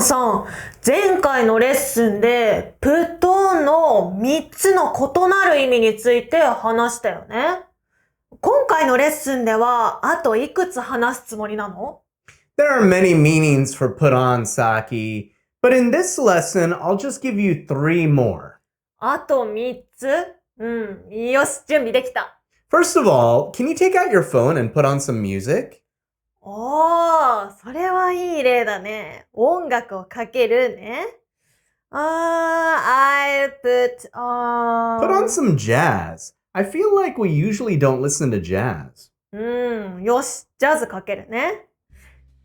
さん、前回のレッスンでput onの3つの異なる意味について話したよね。今回のレッスンではあといくつ話すつもりなの？ There are many meanings for put on, Saki, but in this lesson, I'll just give you 3 more. あと3つ？よし、準備できた。First of all, can you take out your phone and put on some music? おー、それはいい例だね。音楽をかけるね。I put on... Put on some jazz. I feel like we usually don't listen to jazz. よし、ジャズかけるね。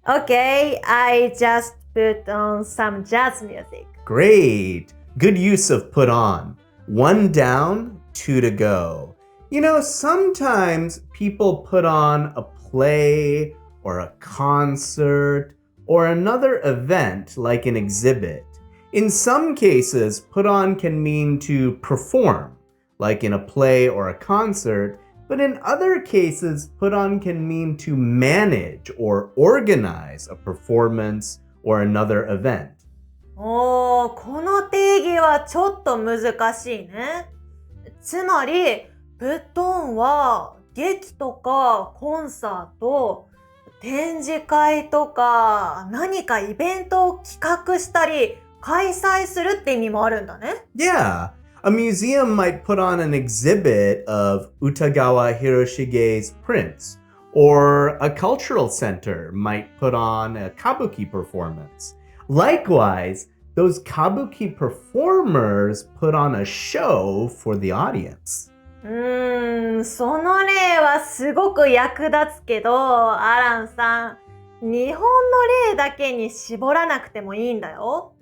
Okay, I just put on some jazz music. Great. Good use of put on. 1 down, 2 to go. You know, sometimes people put on a play or a concert or another event like an exhibit. In some cases, put on can mean to perform, like in a play or a concert, but in other cases, put on can mean to manage or organize a performance or another event. この定義はちょっと難しいね。つまり、put on は劇とかコンサート、展示会とか何かイベントを企画したり開催するって意味もあるんだね。Yeah, a museum might put on an exhibit of Utagawa Hiroshige's prints, or a cultural center might put on a kabuki performance. Likewise, those kabuki performers put on a show for the audience. その例はすごく役立つけど、アランさん、日本の例だけに絞らなくてもいいんだよ。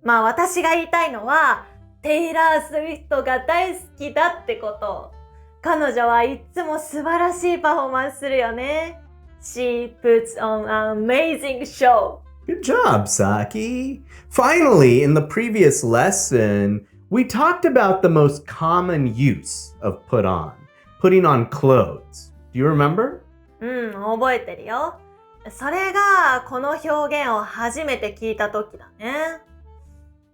まあ私が言いたいのは、テイラー・スウィフトが大好きだってこと。彼女はいつも素晴らしいパフォーマンスするよね。She puts on an amazing show. Good job, Saki. Finally, in the previous lesson, we talked about the most common use of put on, putting on clothes. Do you remember? 覚えてるよ。それがこの表現を初めて聞いた時だね。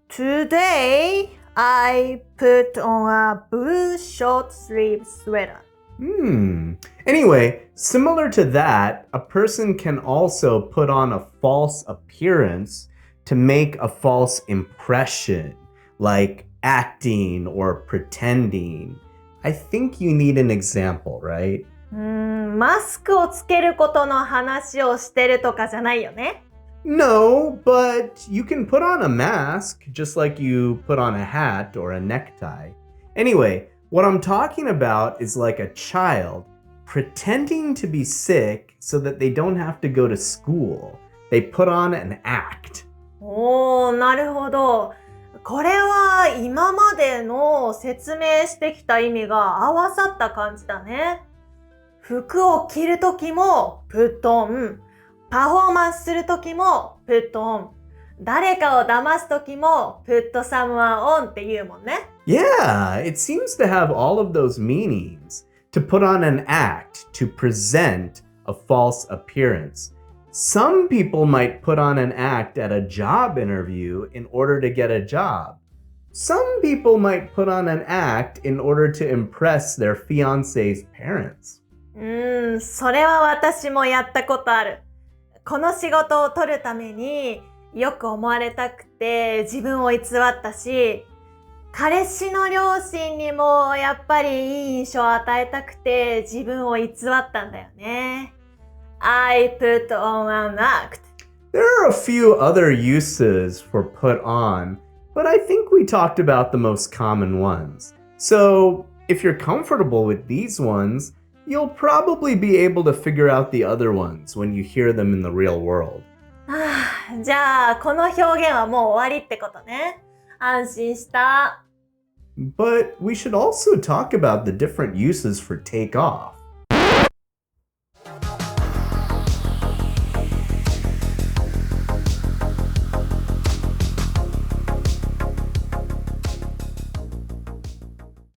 Today, I put on a blue short sleeve sweater. Anyway, similar to that, a person can also put on a false appearance to make a false impression, like acting or pretending. I think you need an example, right? マスクをつけることの話をしてるとかじゃないよね。No, but you can put on a mask just like you put on a hat or a necktie. Anyway, what I'm talking about is like a child pretending to be sick so that they don't have to go to school. They put on an act. なるほど。これは今までの説明してきた意味が合わさった感じだね。服を着るときもput on、パフォーマンスするときもput on、誰かを騙すときもput someone on って言うもんね。Yeah, it seems to have all of those meanings. To put on an act, to present a false appearance. Some people might put on an act at a job interview in order to get a job. Some people might put on an act in order to impress their fiancé's parents. それは私もやったことある。この仕事を取るためによく思われたくて自分を偽ったし、彼氏の両親にもやっぱりいい印象を与えたくて自分を偽ったんだよね。I put on an act. There are a few other uses for put on, but I think we talked about the most common ones. So, if you're comfortable with these ones, you'll probably be able to figure out the other ones when you hear them in the real world. じゃあ、この表現はもう終わりってことね。安心した。But we should also talk about the different uses for take off.